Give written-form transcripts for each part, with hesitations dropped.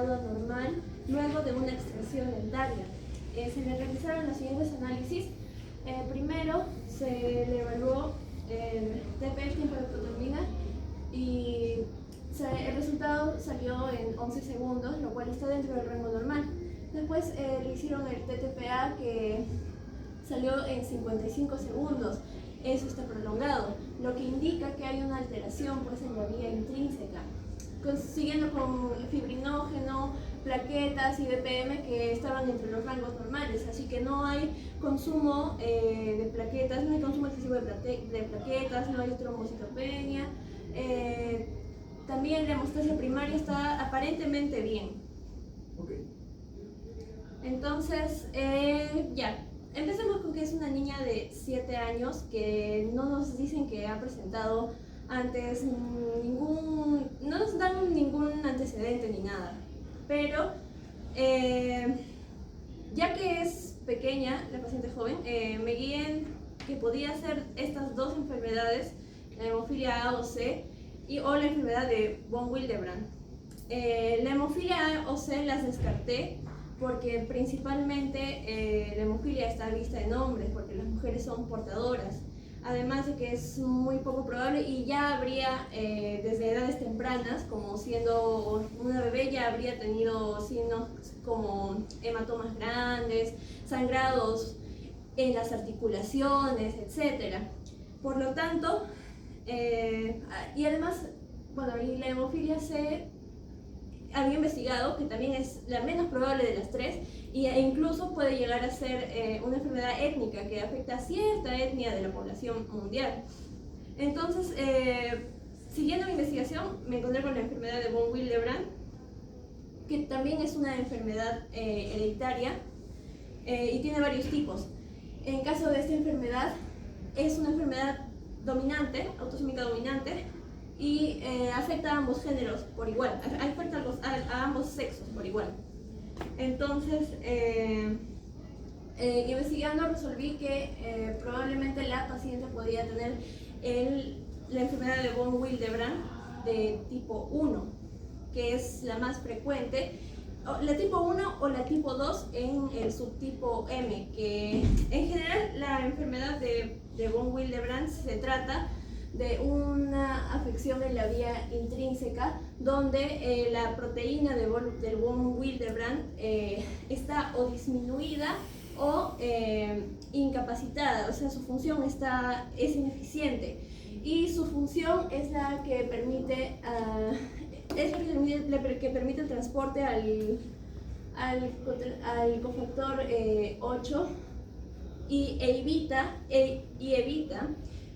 resultado anormal luego de una extracción dentaria. Se le realizaron los siguientes análisis. Primero se le evaluó el TP, el tiempo de protonina, y el resultado salió en 11 segundos, lo cual está dentro del rango normal. Después le hicieron el TTPA, que salió en 55 segundos. Eso está prolongado, lo que indica que hay una alteración pues, en la vía intrínseca. Siguiendo con fibrinógeno, plaquetas y BPM que estaban entre los rangos normales, así que no hay consumo de plaquetas, no hay consumo excesivo de plaquetas, no hay trombocitopenia. También la hemostasia primaria está aparentemente bien. Okay. Entonces, ya, empecemos con que es una niña de 7 años que no nos dicen que ha presentado antes no nos dan ningún antecedente ni nada, pero ya que es pequeña, la paciente joven, me guíen que podía ser estas dos enfermedades, la hemofilia A o C o la enfermedad de von Willebrand. La hemofilia A o C las descarté porque principalmente la hemofilia está vista en hombres, porque las mujeres son portadoras. Además de que es muy poco probable y ya habría desde edades tempranas, como siendo una bebé, ya habría tenido signos como hematomas grandes, sangrados en las articulaciones, etc. Por lo tanto, y además, bueno, y la hemofilia C había investigado que también es la menos probable de las tres e incluso puede llegar a ser una enfermedad étnica que afecta a cierta etnia de la población mundial. Entonces, siguiendo mi investigación, me encontré con la enfermedad de von Willebrand, que también es una enfermedad hereditaria y tiene varios tipos. En caso de esta enfermedad, es una enfermedad dominante, autosómica dominante, y afecta a ambos géneros por igual, afecta a ambos sexos por igual. Entonces, investigando resolví que probablemente la paciente podría tener la enfermedad de von Willebrand de tipo 1, que es la más frecuente, la tipo 1 o la tipo 2 en el subtipo M, que en general la enfermedad de von Willebrand se trata de una afección en la vía intrínseca donde la proteína del von Willebrand está o disminuida o incapacitada, o sea, su función es ineficiente y su función es la que permite, que permite el transporte al cofactor 8 y evita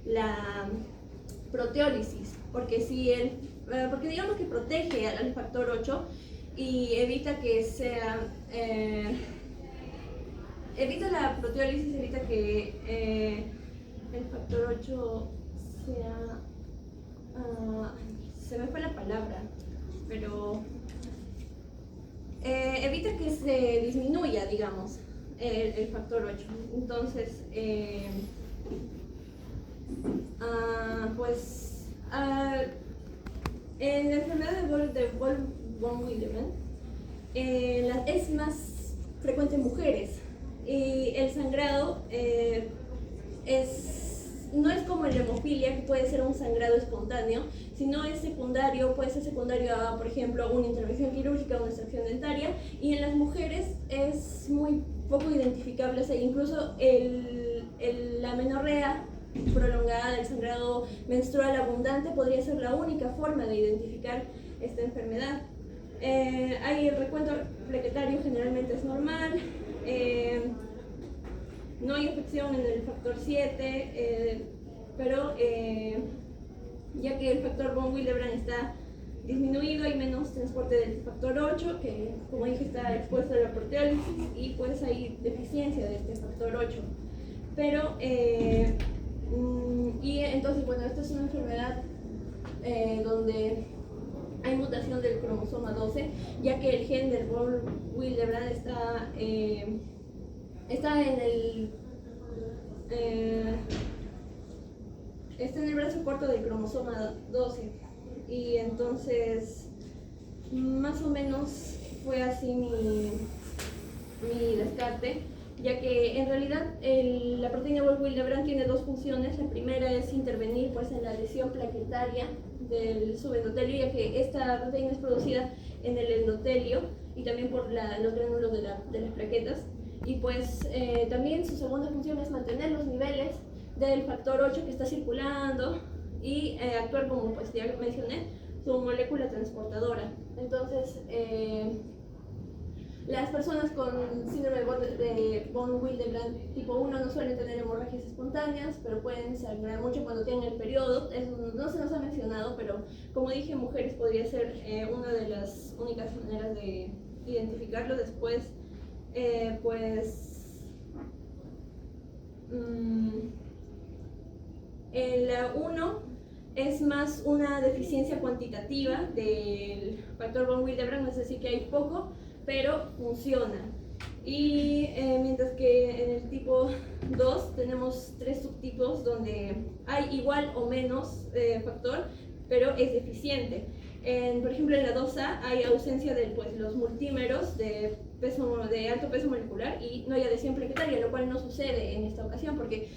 la proteólisis, porque digamos que protege al factor 8 y evita que sea evita la proteólisis, evita que el factor 8 sea se me fue la palabra, pero evita que se disminuya, digamos, el factor 8. Entonces, en la enfermedad de von Willebrand es más frecuente en mujeres y el sangrado no es como en la hemofilia, que puede ser un sangrado espontáneo, sino es secundario, puede ser secundario a, por ejemplo, una intervención quirúrgica o una extracción dentaria, y en las mujeres es muy poco identificable, o sea, incluso la amenorrea prolongada, el sangrado menstrual abundante podría ser la única forma de identificar esta enfermedad. Hay el recuento plaquetario, generalmente es normal, no hay afección en el factor 7, pero ya que el factor von Willebrand está disminuido, hay menos transporte del factor 8, que como dije está expuesto a la proteólisis y pues hay deficiencia de este factor 8. Pero y entonces, bueno, esta es una enfermedad donde hay mutación del cromosoma 12, ya que el gen del von Willebrand está en el brazo corto del cromosoma 12, y entonces más o menos fue así mi descarte, ya que en realidad la proteína von Willebrand tiene dos funciones. La primera es intervenir pues, en la lesión plaquetaria del subendotelio, ya que esta proteína es producida en el endotelio y también por los gránulos de las plaquetas. Y pues también su segunda función es mantener los niveles del factor 8 que está circulando y actuar como pues ya mencioné, su molécula transportadora. Entonces, las personas con síndrome de von Willebrand tipo 1 no suelen tener hemorragias espontáneas, pero pueden sangrar mucho cuando tienen el periodo. Eso no se nos ha mencionado, pero como dije, mujeres podría ser una de las únicas maneras de identificarlo. Después, la 1 es más una deficiencia cuantitativa del factor von Willebrand, es decir, que hay poco, pero funciona. Y mientras que en el tipo 2 tenemos 3 subtipos donde hay igual o menos factor, pero es deficiente. Por ejemplo, en la 2A hay ausencia de los multímeros de alto peso molecular y no hay adhesión plaquetaria, lo cual no sucede en esta ocasión porque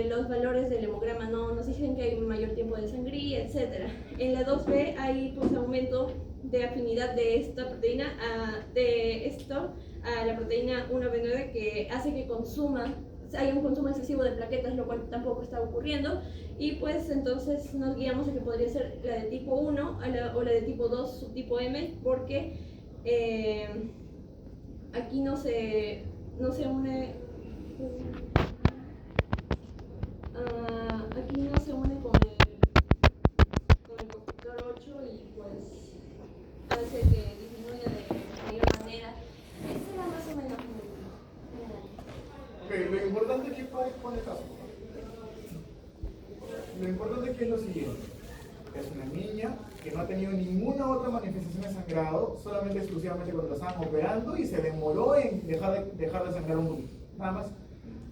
los valores del hemograma no nos dicen que hay un mayor tiempo de sangría, etc. En la 2B hay pues, aumento de afinidad de esta proteína a la proteína 1B9 que hace que haya un consumo excesivo de plaquetas, lo cual tampoco está ocurriendo, y pues entonces nos guiamos a que podría ser la de tipo 1 o la de tipo 2 subtipo M, porque aquí no se une aquí no se une con el factor 8 y pues hace que disminuya de mayor manera. Esa era más o menos Ok, lo importante aquí pone caso. Lo importante aquí es lo siguiente. Es una niña que no ha tenido ninguna otra manifestación de sangrado, solamente exclusivamente cuando la estaban operando y se demoró en dejar de sangrar un poquito. Nada más.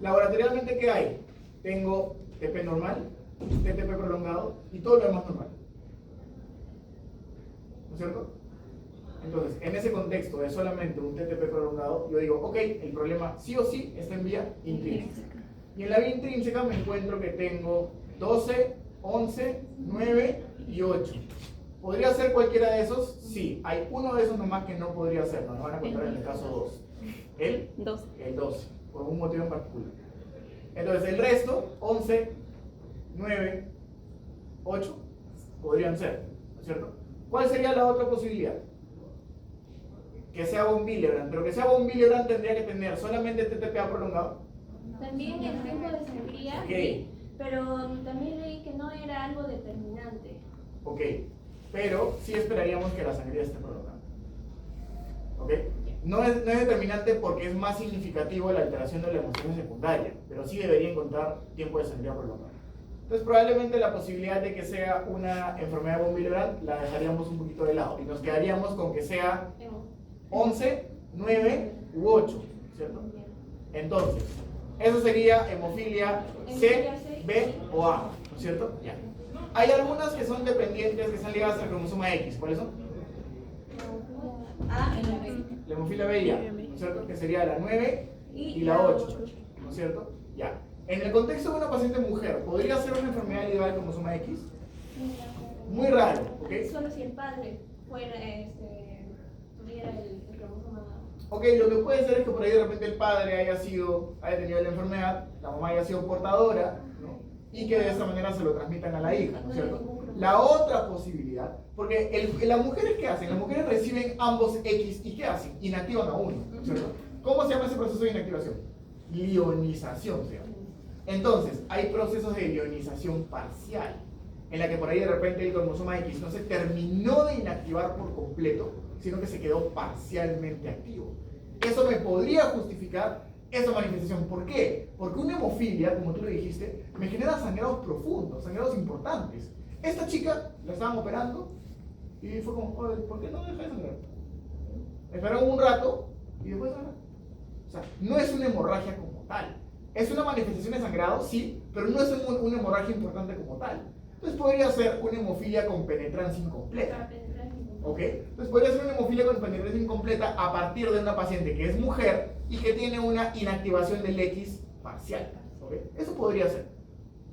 Laboratorialmente, ¿qué hay? Tengo TP normal, TTP prolongado y todo lo demás normal. ¿No es cierto? Entonces, en ese contexto de solamente un TTP prolongado, yo digo, ok, el problema sí o sí está en vía intrínseca. Y en la vía intrínseca me encuentro que tengo 12, 11, 9 y 8. ¿Podría ser cualquiera de esos? Sí. Hay uno de esos nomás que no podría ser, nos van a encontrar en el caso 2. El 12, por un motivo en particular. Entonces, el resto, 11, 9, 8, podrían ser, ¿no es cierto? ¿Cuál sería la otra posibilidad? Que sea von Willebrand, pero que sea von Willebrand tendría que tener solamente TTPA prolongado. También el tiempo de sangría, Okay. Pero también leí que no era algo determinante. Ok, pero sí esperaríamos que la sangría esté prolongada. ¿Ok? No es determinante porque es más significativo la alteración de la emoción secundaria, pero sí debería encontrar tiempo de sangría prolongado. Entonces probablemente la posibilidad de que sea una enfermedad von Willebrand la dejaríamos un poquito de lado y nos quedaríamos con que sea 11, 9 u 8, ¿cierto? Entonces, eso sería hemofilia C, B o A, ¿no es cierto? Ya. Hay algunas que son dependientes, que están ligadas al cromosoma X. ¿Cuáles son? A y la B. La hemofilia B y A, ¿no es cierto? Que sería la 9 y la 8, ¿no es cierto? Ya. En el contexto de una paciente mujer, ¿podría ser una enfermedad ligada al cromosoma X? Muy raro, ¿ok? Solo si el padre tuviera el cromosoma. Ok, lo que puede ser es que por ahí de repente el padre haya tenido la enfermedad, la mamá haya sido portadora, ¿no? Y que de esa manera se lo transmitan a la hija, ¿no es cierto? La otra posibilidad, porque las mujeres, ¿qué hacen? Las mujeres reciben ambos X y ¿qué hacen? Inactivan a uno, ¿no es cierto? ¿Cómo se llama ese proceso de inactivación? Lionización se llama. Entonces, hay procesos de lionización parcial, en la que por ahí de repente el cromosoma X no se terminó de inactivar por completo, sino que se quedó parcialmente activo. Eso me podría justificar esa manifestación. ¿Por qué? Porque una hemofilia, como tú lo dijiste, me genera sangrados profundos, sangrados importantes. Esta chica la estaban operando y fue como, oye, ¿por qué no deja de sangrar? Esperaron un rato y después sangra. O sea, no es una hemorragia como tal. Es una manifestación de sangrado, sí, pero no es una hemorragia importante como tal. Entonces podría ser una hemofilia con penetrancia incompleta. ¿Ok? Entonces podría ser una hemofilia con espondilolisis incompleta a partir de una paciente que es mujer y que tiene una inactivación del X parcial. ¿Ok? Eso podría ser.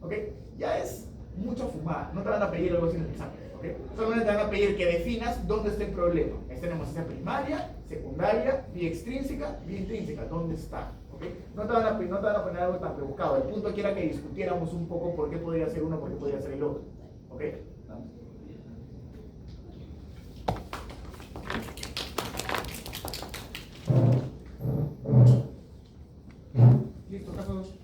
¿Ok? Ya es mucha fumada. No te van a pedir algo así en el examen. ¿Ok? Solamente te van a pedir que definas dónde está el problema. ¿Está en hemostasia primaria, secundaria, vía extrínseca, vía intrínseca? ¿Dónde está? ¿Ok? No te van a poner algo tan rebuscado. El punto aquí era que discutiéramos un poco por qué podría ser uno, por qué podría ser el otro. ¿Ok? Listo, caso 2.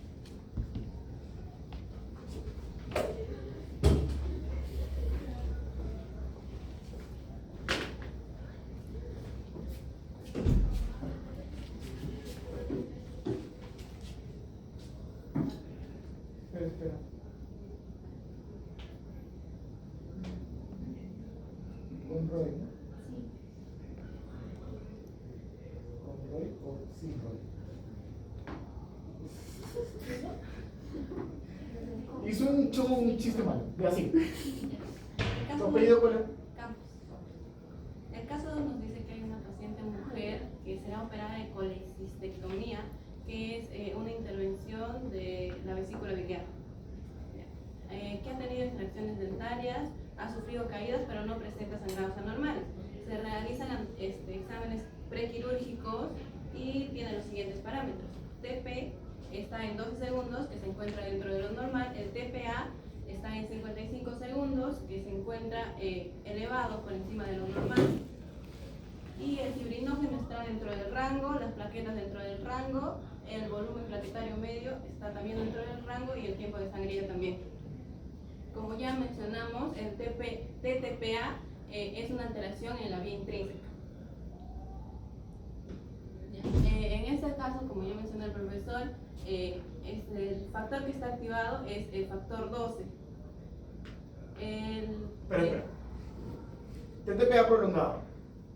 Espera. ¿Con Roy, no? ¿Con Roy o sin Roy? Hizo un chiste malo, de así. ¿Tu apellido cuál es? Campos. El caso 2 nos dice que hay una paciente mujer que será operada de colecistectomía, que es una intervención de la vesícula biliar, que ha tenido extracciones dentarias, ha sufrido caídas, pero no presenta sangrados anormales. Se realizan exámenes prequirúrgicos y tiene los siguientes parámetros. TP está en 12 segundos, que se encuentra dentro de lo normal. El TPA está en 55 segundos, que se encuentra elevado por encima de lo normal. Y el fibrinógeno está dentro del rango, las plaquetas dentro del rango, el volumen plaquetario medio está también dentro del rango y el tiempo de sangría también. Como ya mencionamos, el TTPA es una alteración en la vía intrínseca. En este caso, como ya mencionó el profesor, el factor que está activado es el factor 12. Espera. TTPA prolongado,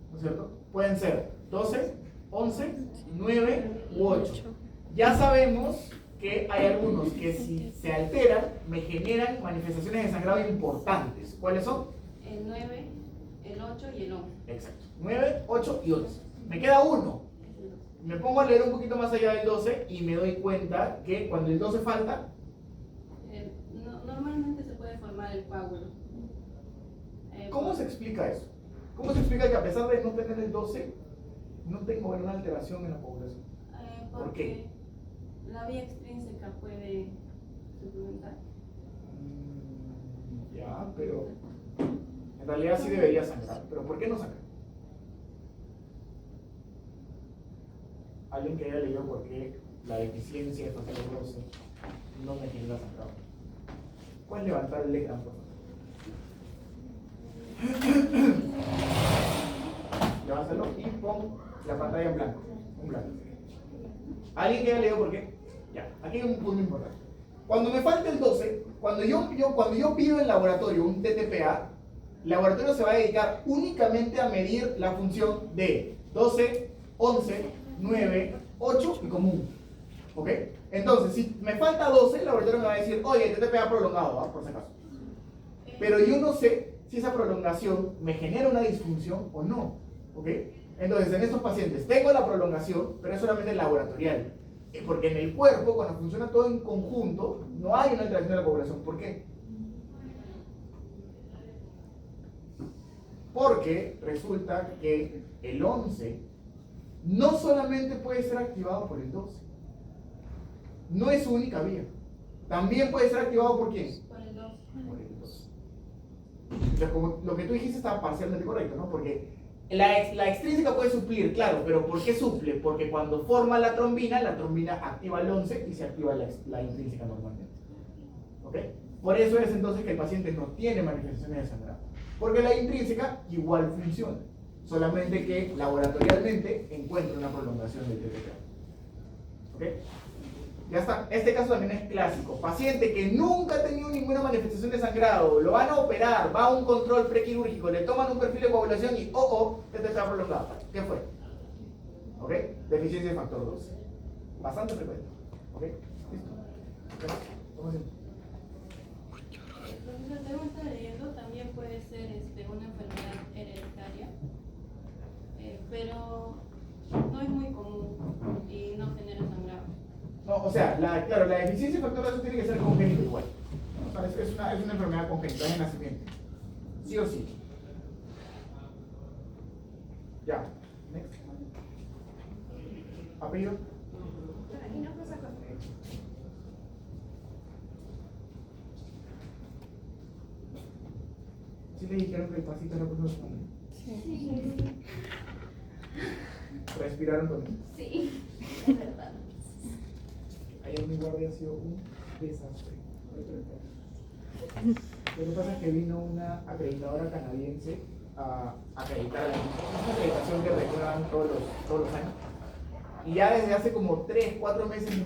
¿no es cierto? Pueden ser 12, 11, 9 u 8. Ya sabemos que hay algunos que si se alteran me generan manifestaciones de sangrado importantes. ¿Cuáles son? El 9, el 8 y el 11. Exacto. 9, 8 y 11. Me queda uno. Me pongo a leer un poquito más allá del 12 y me doy cuenta que cuando el 12 falta, Normalmente se puede formar el coágulo. ¿cómo se explica eso? ¿Cómo se explica que a pesar de no tener el 12, no tengo una alteración en la población? ¿Por qué? La vía extrínseca puede suplementar. Ya, pero en realidad sí debería sangrar. ¿Pero por qué no sangra? Alguien que haya leído por qué la deficiencia de factor 12 no me genera sangrado. ¿Puedes levantar el ecran, por favor? Levántalo y pon la pantalla en blanco. En blanco. ¿Alguien que haya leído por qué? Ya, aquí hay un punto importante. Cuando me falta el 12, cuando yo pido en laboratorio un TTPA, el laboratorio se va a dedicar únicamente a medir la función de 12, 11, 9, 8 y común. ¿Ok? Entonces, si me falta 12, el laboratorio me va a decir, oye, TTPA prolongado, por si acaso. Pero yo no sé si esa prolongación me genera una disfunción o no. ¿Ok? Entonces, en estos pacientes tengo la prolongación, pero es solamente laboratorial. Porque en el cuerpo, cuando funciona todo en conjunto, no hay una alteración de la población. ¿Por qué? Porque resulta que el 11 no solamente puede ser activado por el 12. No es su única vía. También puede ser activado por quién? Por el 2. Por el 12. Entonces, como lo que tú dijiste está parcialmente correcto, ¿no? Porque la extrínseca puede suplir, claro, pero ¿por qué suple? Porque cuando forma la trombina activa el 11 y se activa la intrínseca normalmente. ¿Ok? Por eso es entonces que el paciente no tiene manifestaciones de sangrado. Porque la intrínseca igual funciona, solamente que laboratorialmente encuentra una prolongación del TTPA. ¿Ok? Ya está. Este caso también es clásico. Paciente que nunca ha tenido ninguna manifestación de sangrado, lo van a operar, va a un control prequirúrgico, le toman un perfil de coagulación y TTPA prolongado. ¿Qué fue? ¿Ok? Deficiencia de factor 12. Bastante frecuente. ¿Ok? Listo. ¿Cómo se llama? Profesor, según está leyendo, también puede ser una enfermedad hereditaria. o sea, claro, la deficiencia de factor eso tiene que ser congénito igual. O sea, es una enfermedad congénita de nacimiento. Sí o sí. Ya. Next. Apellido. Y no pasa con Sí le dijeron que el pasito era por los hombres. Sí. Respiraron con él. Sí, es verdad. Ayer mi guardia ha sido un desastre. Lo que pasa es que vino una acreditadora canadiense a acreditar una acreditación que renuevan todos los años. Y ya desde hace como 3, 4 meses,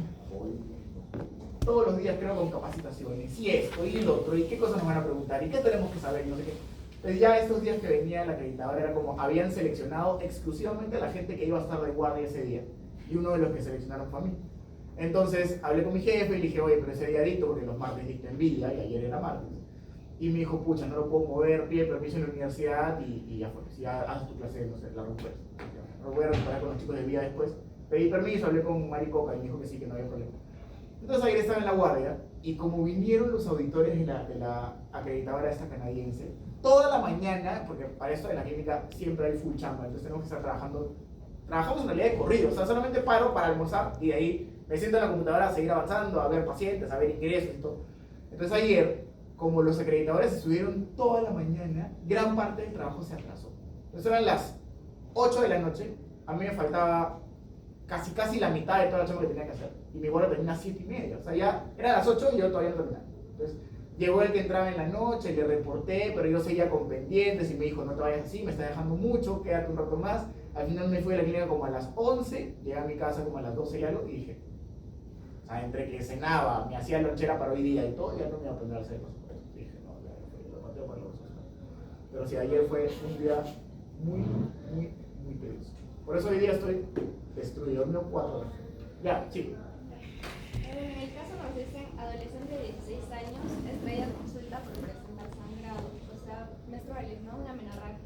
todos los días creo con capacitaciones, y esto, y lo otro, y qué cosas nos van a preguntar, y qué tenemos que saber, y no sé qué. Entonces ya estos días que venía la acreditadora era como, habían seleccionado exclusivamente a la gente que iba a estar de guardia ese día. Y uno de los que seleccionaron fue a mí. Entonces hablé con mi jefe y le dije, oye, pero ese día dicto, porque los martes dicto en vida, y ayer era martes. Y me dijo, pucha, no lo puedo mover, pide permiso en la universidad, y ya fue. Si ya haces tu clase, no sé, la recuperas. Lo voy a recuperar con los chicos de vida después. Pedí permiso, hablé con Mari Coca y me dijo que sí, que no había problema. Entonces ayer estaba en la guardia, y como vinieron los auditores de la acreditadora esta canadiense, toda la mañana, porque para esto en la clínica siempre hay full chamba, entonces tenemos que estar trabajando. Trabajamos en realidad de corrido, o sea, solamente paro para almorzar y de ahí me siento en la computadora a seguir avanzando, a ver pacientes, a ver ingresos y todo. Entonces ayer, como los acreditadores estuvieron toda la mañana, gran parte del trabajo se atrasó. Entonces eran las 8 de la noche, a mí me faltaba casi la mitad de toda la chamba que tenía que hacer. Y mi guardia termina a 7:30, o sea, ya eran las 8 y yo todavía no terminaba. Entonces llegó el que entraba en la noche, le reporté, pero yo seguía con pendientes y me dijo, no te vayas así, me está dejando mucho, quédate un rato más. Al final me fui a la clínica como a las 11, llegué a mi casa como a las 12 y algo, y dije, o sea, entre que cenaba, me hacía lonchera para hoy día y todo, ya no me iba a poner a hacer cosas. Dije, no, ya lo pateo para los otros. Pero sí, ayer fue un día muy tedioso. Por eso hoy día estoy destruido, no 4 horas. Ya, sí. En el caso nos dicen adolescente de 16 años, estrella consulta por presentar sangrado, o sea, menstruales, ¿no? Una amenorragia.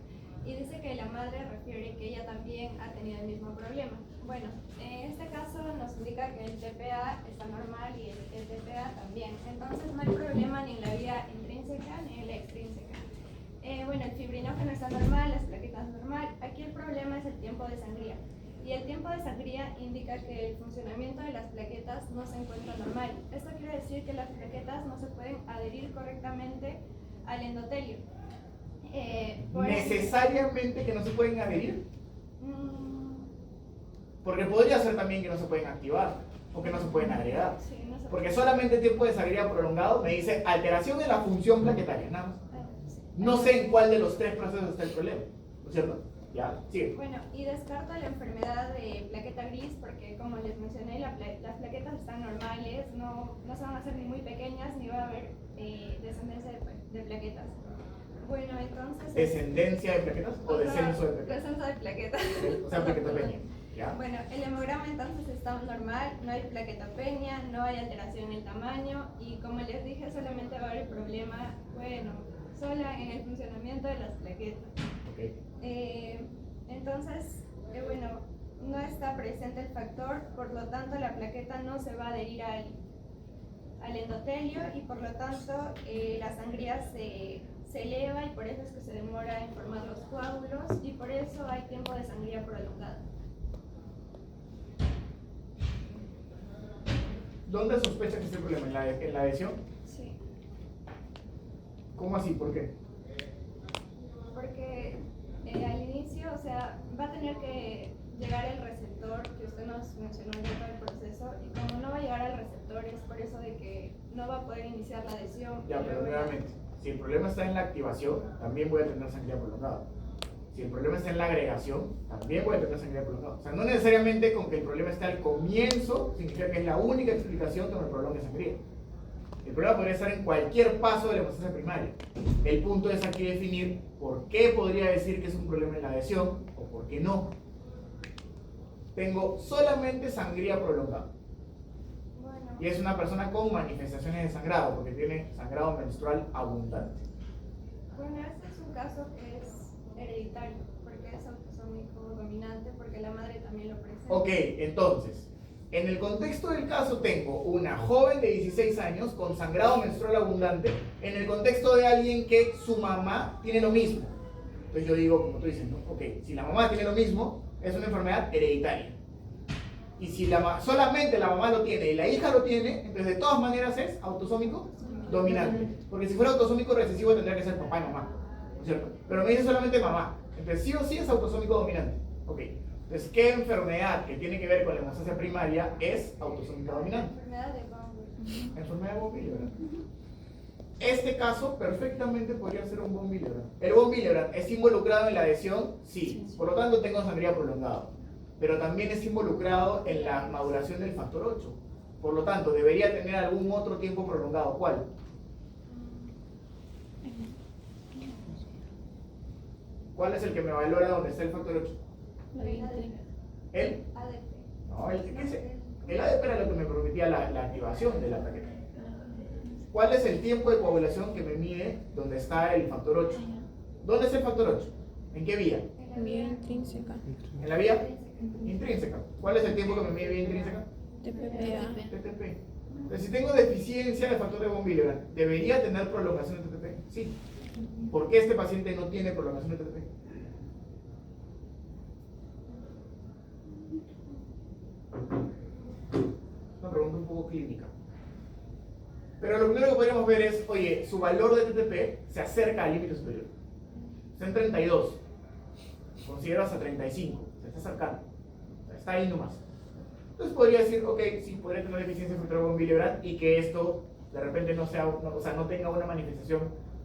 Y dice que la madre refiere que ella también ha tenido el mismo problema. Bueno, en este caso nos indica que el TPA está normal y el TPA también. Entonces no hay problema ni en la vía intrínseca ni en la extrínseca. Bueno, el fibrinógeno está normal, las plaquetas normal. Aquí el problema es el tiempo de sangría. Y el tiempo de sangría indica que el funcionamiento de las plaquetas no se encuentra normal. Esto quiere decir que las plaquetas no se pueden adherir correctamente al endotelio. ¿Necesariamente que no se pueden adherir? Porque podría ser también que no se pueden activar o que no se pueden agregar. Sí, no se Porque solamente tiempo de sangría prolongado me dice alteración en la función plaquetaria, nada más. sí. No sé en cuál de los 3 procesos está el problema, ¿no es cierto? Ya, sigue. Bueno, y descarto la enfermedad de plaqueta gris porque, como les mencioné, las plaquetas están normales, no se van a hacer ni muy pequeñas ni va a haber descendencia de plaquetas. Bueno, entonces... ¿Descendencia de plaquetas o descenso de plaquetas? Descenso de plaquetas. O sea, plaquetopenia. ¿Ya? Bueno, el hemograma entonces está normal, no hay plaquetopenia, no hay alteración en el tamaño y, como les dije, solamente va a haber problema, bueno, sola en el funcionamiento de las plaquetas. Okay. Entonces, bueno, no está presente el factor, por lo tanto la plaqueta no se va a adherir al endotelio y por lo tanto la sangría se eleva y por eso es que se demora en formar los coágulos y por eso hay tiempo de sangría prolongado. ¿Dónde sospecha que es el problema? ¿En la adhesión? Sí. ¿Cómo así? ¿Por qué? Porque al inicio, o sea, va a tener que llegar el receptor que usted nos mencionó en todo el proceso y como no va a llegar al receptor es por eso de que no va a poder iniciar la adhesión. Ya, pero nuevamente, si el problema está en la activación, también voy a tener sangría prolongada. Si el problema está en la agregación, también voy a tener sangría prolongada. O sea, no necesariamente con que el problema esté al comienzo, significa que es la única explicación que me prolongue sangría. El problema podría estar en cualquier paso de la hemostasia primaria. El punto es aquí definir por qué podría decir que es un problema en la adhesión o por qué no. Tengo solamente sangría prolongada. Bueno, Y es una persona con manifestaciones de sangrado, porque tiene sangrado menstrual abundante. bueno, este es un caso que es hereditario, porque es autosómico dominante, porque la madre también lo presenta. Ok, entonces, En el contexto del caso tengo una joven de 16 años con sangrado menstrual abundante, en el contexto de alguien que su mamá tiene lo mismo. Entonces yo digo, como tú dices, ¿no? Ok, si la mamá tiene lo mismo, es una enfermedad hereditaria. Y si solamente la mamá lo tiene y la hija lo tiene, entonces de todas maneras es autosómico dominante. Porque si fuera autosómico recesivo tendría que ser papá y mamá, ¿no es cierto? Pero me dice solamente mamá. Entonces sí o sí es autosómico dominante. Ok. Entonces, ¿qué enfermedad que tiene que ver con la hemostasia primaria es autosómica dominante? Enfermedad de Von Willebrand. Enfermedad de Von Willebrand. Este caso perfectamente podría ser un Von Willebrand. ¿El Von Willebrand es involucrado en la adhesión? Sí. Por lo tanto, tengo sangría prolongado. Pero también es involucrado en la maduración del factor 8. Por lo tanto, debería tener algún otro tiempo prolongado. ¿Cuál? ¿Cuál es el que me valora donde está el factor 8? ¿El? ADP. No, el ADP era lo que me permitía la activación de la plaqueta. ¿Cuál es el tiempo de coagulación que me mide donde está el factor 8? ¿Dónde es el factor 8? ¿En qué vía? En la vía intrínseca. ¿En la vía intrínseca? ¿Cuál es el tiempo que me mide vía intrínseca? TPPA. TTP. Entonces, si tengo deficiencia de factor de Von Willebrand, ¿debería tener prolongación de TTP? Sí. ¿Por qué este paciente no tiene prolongación de TTP? Una pregunta un poco clínica. Pero lo primero que podríamos ver es, oye, su valor de TTP se acerca al límite superior. Está en 32. Considero hasta 35. Se está acercando. Está ahí nomás. Entonces podría decir, ok, sí, podría tener deficiencia de factor de Von Willebrand y que esto de repente no tenga una manifestación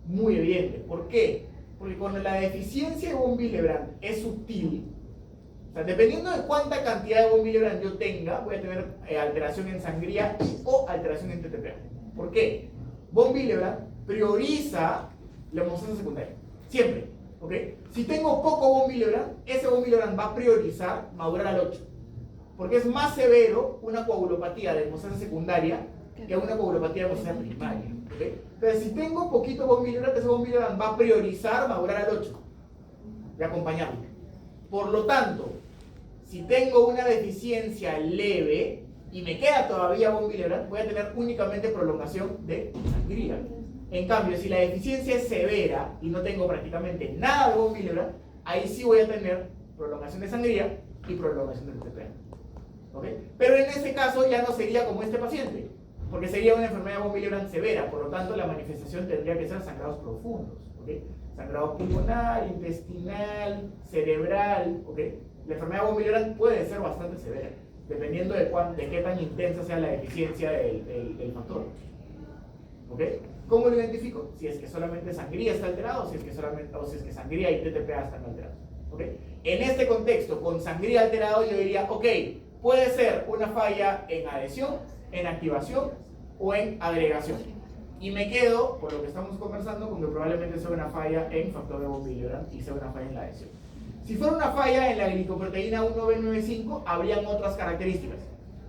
muy evidente. ¿Por qué? Porque cuando la deficiencia de Von Willebrand es sutil, o sea, dependiendo de cuánta cantidad de Von Willebrand yo tenga, voy a tener alteración en sangría o alteración en TTP. ¿Por qué? Von Willebrand prioriza la hemostasia secundaria. Siempre. ¿Ok? Si tengo poco Von Willebrand, ese Von Willebrand va a priorizar madurar al 8. Porque es más severo una coagulopatía de hemostasia secundaria que una coagulopatía de hemostasia primaria. ¿Okay? Pero si tengo poquito Von Willebrand, ese Von Willebrand va a priorizar madurar al 8 y acompañarlo. Por lo tanto, si tengo una deficiencia leve y me queda todavía Von Willebrand, voy a tener únicamente prolongación de sangría. En cambio, si la deficiencia es severa y no tengo prácticamente nada de Von Willebrand, ahí sí voy a tener prolongación de sangría y prolongación del TTP. ¿Okay? Pero en ese caso ya no sería como este paciente, porque sería una enfermedad de Von Willebrand severa, por lo tanto la manifestación tendría que ser sangrados profundos. ¿Okay? Sangrado pulmonar, intestinal, cerebral. ¿Okay? La enfermedad de Von Willebrand puede ser bastante severa, dependiendo de qué tan intensa sea la deficiencia del factor. ¿Okay? ¿Cómo lo identifico? Si es que solamente sangría está alterado o si es que sangría y TTPA están alterados. ¿Okay? En este contexto, con sangría alterado, yo diría, ok, puede ser una falla en adhesión, en activación o en agregación. Y me quedo, por lo que estamos conversando, con que probablemente sea una falla en factor de Von Willebrand y sea una falla en la adhesión. Si fuera una falla en la glicoproteína 1B95, habrían otras características.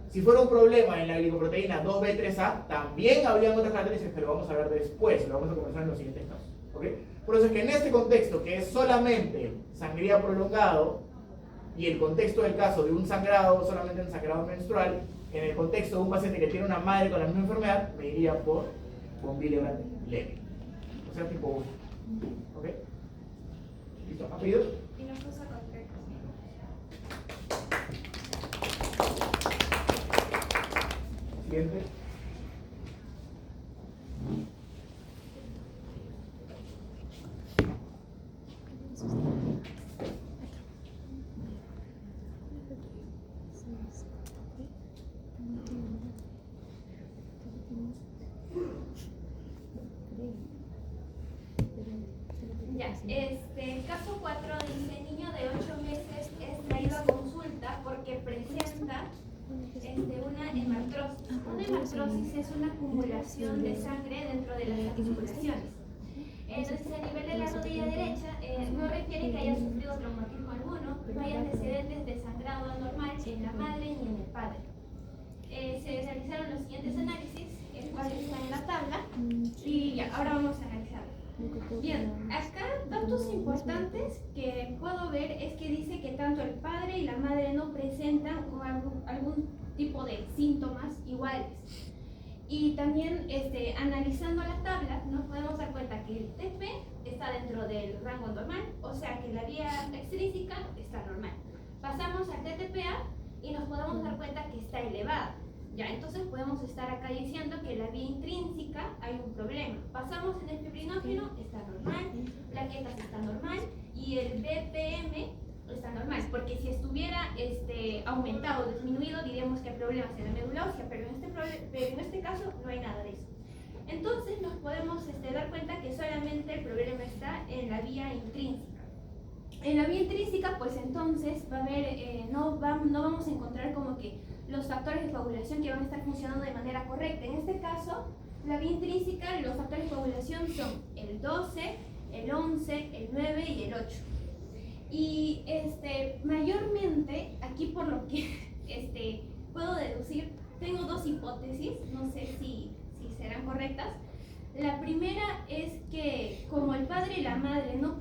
Si fuera un problema en la glicoproteína 2B3A, también habrían otras características que lo vamos a ver después, lo vamos a conversar en los siguientes casos. ¿Okay? Por eso es que en este contexto, que es solamente sangría prolongado, y el contexto del caso de un sangrado, solamente un sangrado menstrual, en el contexto de un paciente que tiene una madre con la misma enfermedad, me iría por Von Willebrand leve. O sea, tipo 1. ¿Ok? ¿Listo? ¿Apellido? Y nos usa Contreras. Siguiente. Ya, caso 4 dice, niño de 8 meses es traído a consulta porque presenta una hemartrosis. Una hemartrosis es una acumulación de sangre dentro de las articulaciones. Entonces, a nivel de la rodilla derecha, no refiere que haya sufrido traumatismo alguno, no hay antecedentes de sangrado anormal en la madre ni en el padre. Se realizaron los siguientes análisis, el cual está en la tabla, y ya, ahora vamos a analizarlo. Bien, acá vamos datos importantes que puedo ver es que dice que tanto el padre y la madre no presentan algún tipo de síntomas iguales. Y también analizando la tabla nos podemos dar cuenta que el TP está dentro del rango normal, o sea que la vía extrínseca está normal. Pasamos al TTPA y nos podemos dar cuenta que está elevada. Ya, entonces podemos estar acá diciendo que la vía intrínseca hay un problema. Pasamos en el fibrinógeno, está normal, plaquetas está normal y el BPM está normal, porque si estuviera aumentado o disminuido diríamos que hay problemas en la médula ósea, pero en este caso no hay nada de eso. Entonces nos podemos dar cuenta que solamente el problema está en la vía intrínseca. En la vía intrínseca, pues entonces va a haber, no vamos a encontrar como que los factores de coagulación que van a estar funcionando de manera correcta. En este caso, la vía intrínseca, los factores de coagulación son el 12, el 11, el 9 y el 8. Y mayormente, aquí por lo que puedo deducir, tengo dos hipótesis, no sé si serán correctas. La primera es que como el padre y la madre no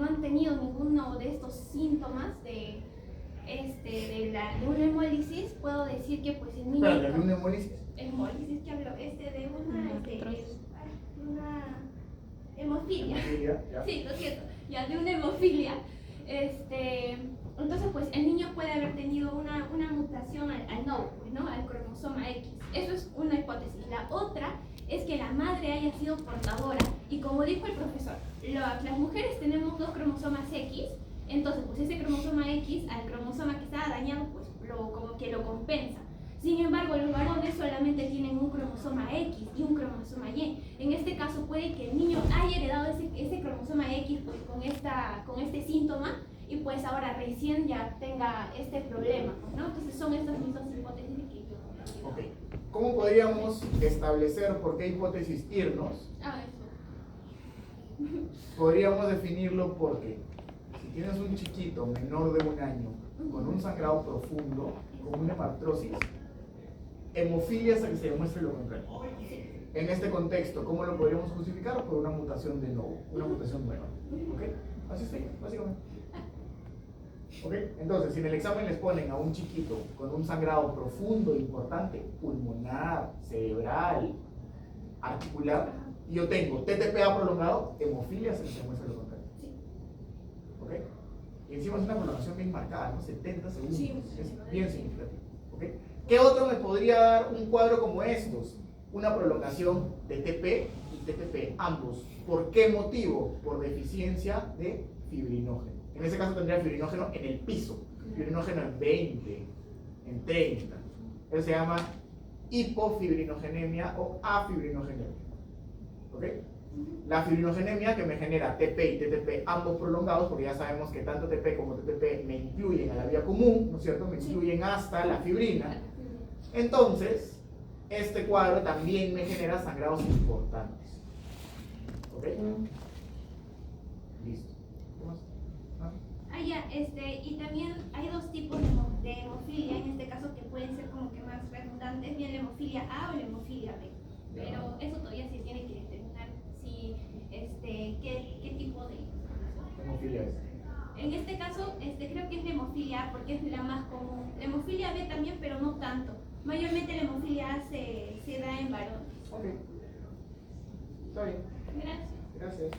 han tenido ninguno de estos síntomas de una hemólisis, puedo decir que pues el niño... ¿De una hemólisis? Hemólisis, ¿qué hablo? De una hemofilia. Ya. Sí, lo siento, ya de una hemofilia. Entonces pues el niño puede haber tenido una mutación al nodo, ¿no? Al cromosoma X. Eso es una hipótesis. La otra es que la madre haya sido portadora y como dijo el profesor, las mujeres tenemos 2 cromosomas X, entonces pues ese cromosoma X al cromosoma que estaba dañado pues como que lo compensa. Sin embargo, los varones solamente tienen un cromosoma X y un cromosoma Y. En este caso puede que el niño haya heredado ese cromosoma X pues, con este síntoma y pues ahora recién ya tenga este problema, ¿no? Entonces son estas mismas hipótesis que yo... Ok. ¿Cómo podríamos establecer por qué hipótesis irnos? Eso. Podríamos definirlo porque si tienes un chiquito menor de 1 año con un sangrado profundo, con una hemartrosis, hemofilia es a que se demuestre lo contrario. En este contexto, ¿cómo lo podríamos justificar? Por una mutación de novo, una mutación nueva. ¿Ok? Así está, básicamente. ¿Ok? Entonces, si en el examen les ponen a un chiquito con un sangrado profundo, importante, pulmonar, cerebral, articular, y yo tengo TTPA prolongado, hemofilia se demuestra lo contrario. ¿Ok? Y encima es una prolongación bien marcada, ¿no? 70 segundos. Sí. Es bien significativo. ¿Ok? ¿Qué otro me podría dar un cuadro como estos? Una prolongación de TP y TTP, ambos. ¿Por qué motivo? Por deficiencia de fibrinógeno. En ese caso tendría fibrinógeno en el piso, fibrinógeno en 20, en 30. Eso se llama hipofibrinogenia o afibrinogenemia. ¿Ok? La fibrinogenemia que me genera TP y TTP ambos prolongados, porque ya sabemos que tanto TP como TTP me incluyen a la vía común, ¿no es cierto? Me incluyen hasta la fibrina. Entonces, este cuadro también me genera sangrados importantes. ¿Ok? Listo. ¿Qué más? Y también hay 2 tipos de hemofilia, en este caso que pueden ser como que más redundantes, bien la hemofilia A o la hemofilia B. Pero eso todavía se tiene que determinar si, qué tipo de Hemofilia es. En este caso, creo que es la hemofilia A porque es la más común. La hemofilia B también, pero no tanto. Mayormente la hemofilia A se da en varones. Ok. Está bien. Gracias. Gracias.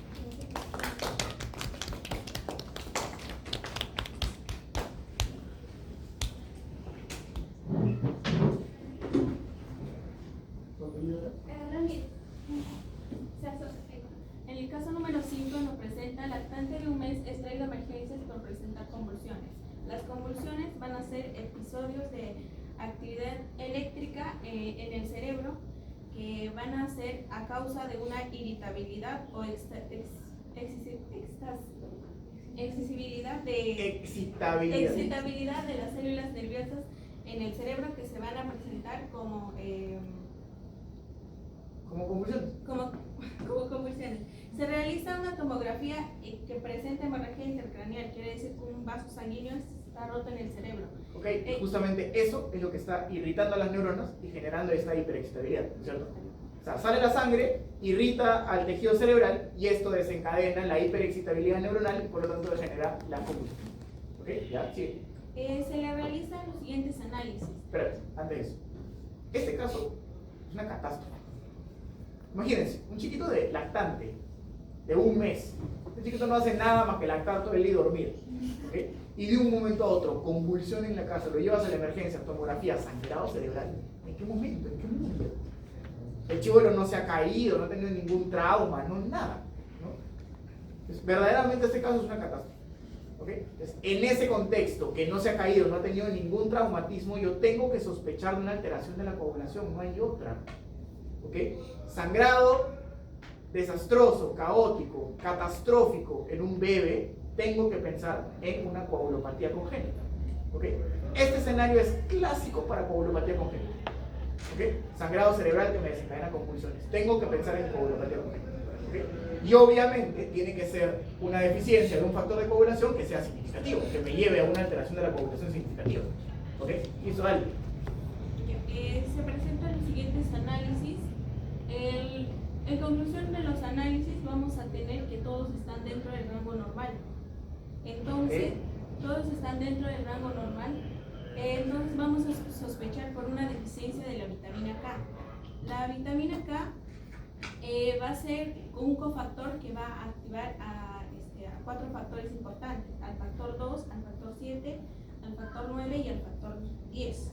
En el caso número 5 nos presenta lactante de un mes extraído de emergencias por presentar convulsiones. Las convulsiones van a ser episodios de actividad eléctrica en el cerebro que van a ser a causa de una irritabilidad o excitabilidad de las células nerviosas en el cerebro que se van a presentar como convulsiones. como convulsiones. Se realiza una tomografía que presenta hemorragia intercraneal, quiere decir que un vaso sanguíneo está roto en el cerebro. Ok, justamente eso es lo que está irritando a las neuronas y generando esta hiperexcitabilidad, ¿cierto? O sea, sale la sangre, irrita al tejido cerebral y esto desencadena la hiperexcitabilidad neuronal y por lo tanto genera la convulsión. ¿Ok? ¿Ya? Sí. Se le realizan los siguientes análisis. Espérate, antes de eso. Este caso es una catástrofe. Imagínense, un chiquito de lactante, de 1 mes. Este chiquito no hace nada más que lactar todo el día y dormir. ¿Ok? Y de un momento a otro, convulsión en la casa, lo llevas a la emergencia, tomografía, sangrado cerebral. ¿En qué momento? ¿En qué mundo? El chibolo no se ha caído, no ha tenido ningún trauma, no nada. ¿No? Entonces, verdaderamente este caso es una catástrofe. ¿Okay? Entonces, en ese contexto, que no se ha caído, no ha tenido ningún traumatismo, yo tengo que sospechar de una alteración de la coagulación, no hay otra. ¿Okay? Sangrado desastroso, caótico, catastrófico en un bebé, tengo que pensar en una coagulopatía congénita. ¿Okay? Este escenario es clásico para coagulopatía congénita. ¿Okay? Sangrado cerebral que me desencadena convulsiones. Tengo que pensar en coagulopatía congénita. ¿Okay? Y obviamente tiene que ser una deficiencia de un factor de coagulación que sea significativo, que me lleve a una alteración de la coagulación significativa. ¿Ok? ¿Hizo algo? Se presentan los siguientes análisis. En conclusión de los análisis vamos a tener que todos están dentro del rango normal. Entonces, todos están dentro del rango normal. Entonces vamos a sospechar por una deficiencia de la vitamina K. La vitamina K va a ser un cofactor que va a activar a 4 factores importantes, al factor 2, al factor 7, al factor 9 y al factor 10.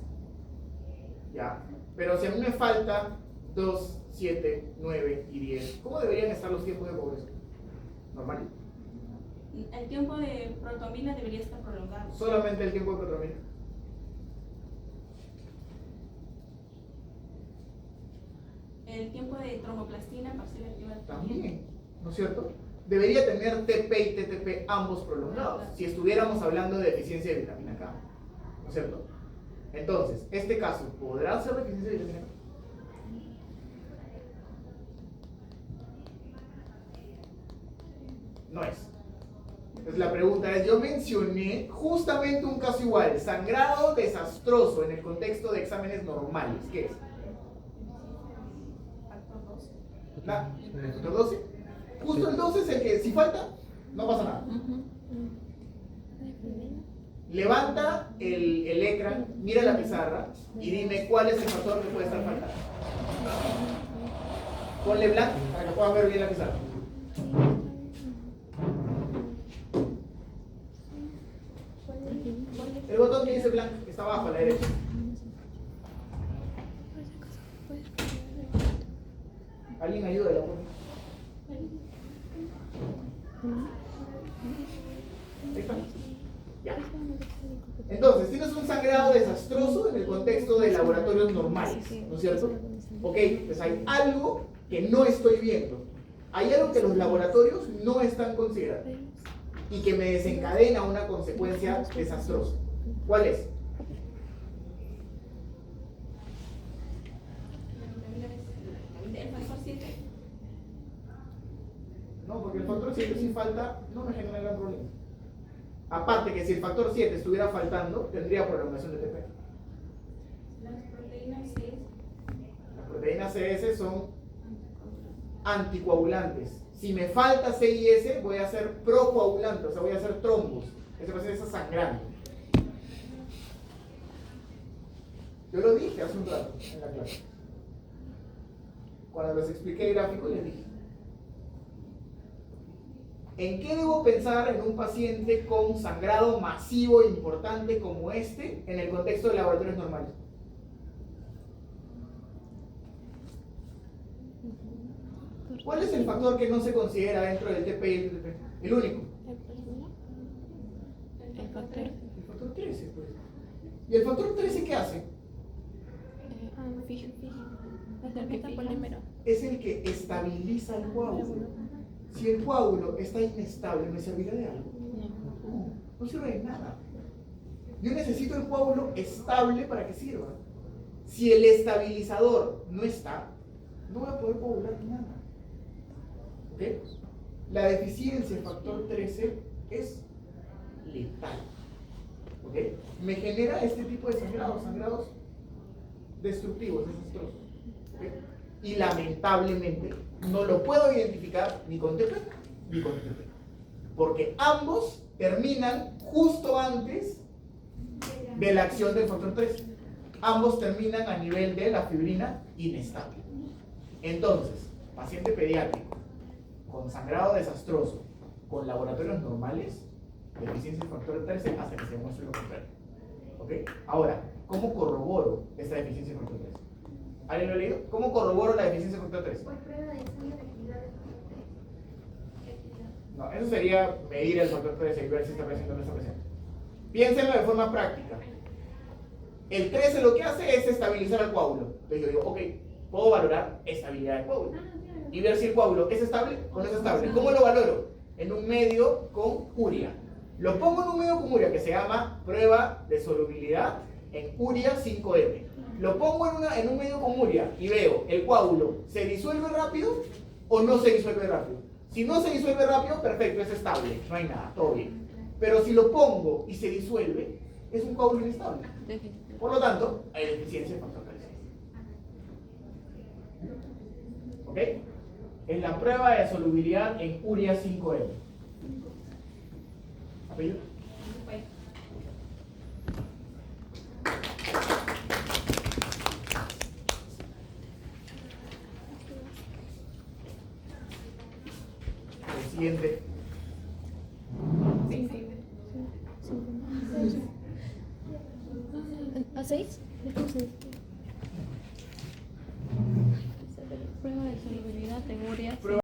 Ya, pero si a mí me falta 2, 7, 9 y 10, ¿cómo deberían estar los tiempos de coagulación? ¿Normal? El tiempo de protomina debería estar prolongado. Solamente el tiempo de protomina. El tiempo de tromboplastina parcial activa También, ¿no es cierto? Debería tener TP y TTP ambos prolongados, si estuviéramos hablando de deficiencia de vitamina K, ¿no es cierto? Entonces, este caso, ¿podrá ser deficiencia de vitamina K? No es. Entonces la pregunta es, yo mencioné justamente un caso igual, sangrado desastroso en el contexto de exámenes normales. ¿Qué es? factor 12. ¿El factor 12? Justo el 12 es el que si falta, no pasa nada. Levanta el ecran, mira la pizarra y dime cuál es el factor que puede estar faltando. Ponle blanco para que puedas ver bien la pizarra. El botón que dice blanco está abajo a la derecha. ¿Alguien ayuda a la voz? Ahí está. Ya. Entonces, tienes un sangrado desastroso en el contexto de laboratorios normales, ¿no es cierto? Ok, pues hay algo que no estoy viendo. Hay algo que los laboratorios no están considerando y que me desencadena una consecuencia desastrosa. ¿Cuál es? El factor 7. No, porque el factor 7 si falta no me genera gran problema. Aparte que si el factor 7 estuviera faltando, tendría prolongación de TP. Las proteínas C. Las proteínas CS son anticoagulantes. Si me falta C y S, voy a ser procoagulante, o sea, voy a hacer trombos. Eso va a ser esa sangrante. Yo lo dije hace un rato en la clase. Cuando les expliqué el gráfico, les dije: ¿en qué debo pensar en un paciente con sangrado masivo e importante como este en el contexto de laboratorios normales? ¿Cuál es el factor que no se considera dentro del TP y el TTP? El único. El factor. El factor 13, pues. ¿Y el factor 13 qué hace? Es el que estabiliza el coágulo. Si el coágulo está inestable, ¿me servirá de algo? No, no sirve de nada. Yo necesito el coágulo estable para que sirva. Si el estabilizador no está, no voy a poder coagular nada. ¿Ok? La deficiencia del factor 13 es letal. ¿Ok? Me genera este tipo de sangrados destructivos, desastrosos. ¿Ok? Y lamentablemente no lo puedo identificar ni con TP ni con TP. Porque ambos terminan justo antes de la acción del factor 3. Ambos terminan a nivel de la fibrina inestable. Entonces, paciente pediátrico con sangrado desastroso, con laboratorios normales, deficiencia del factor 13 hasta que se demuestre lo contrario. ¿Ok? Ahora, ¿cómo corroboro esta deficiencia del factor 13? ¿Alguien lo ha leído? ¿Cómo corroboro la deficiencia del factor 13? Por prueba de examen de actividad del factor 3. No, eso sería medir el factor 13 y ver si está presente o no está presente. Piénsenlo de forma práctica. El 13 lo que hace es estabilizar el coágulo. Entonces yo digo, ok, puedo valorar estabilidad del coágulo y ver si el coágulo es estable o no es estable. ¿Cómo lo valoro? En un medio con urea. Lo pongo en un medio con urea que se llama prueba de solubilidad en urea 5M. Lo pongo en un medio con urea y veo, ¿el coágulo se disuelve rápido o no se disuelve rápido? Si no se disuelve rápido, perfecto, es estable, no hay nada, todo bien. Pero si lo pongo y se disuelve, es un coágulo inestable. Por lo tanto, hay deficiencia de factor 13. ¿Ok? Es la prueba de solubilidad en urea 5M. ¿Apellido? El siguiente. ¿A 6? Prueba de solubilidad en urea.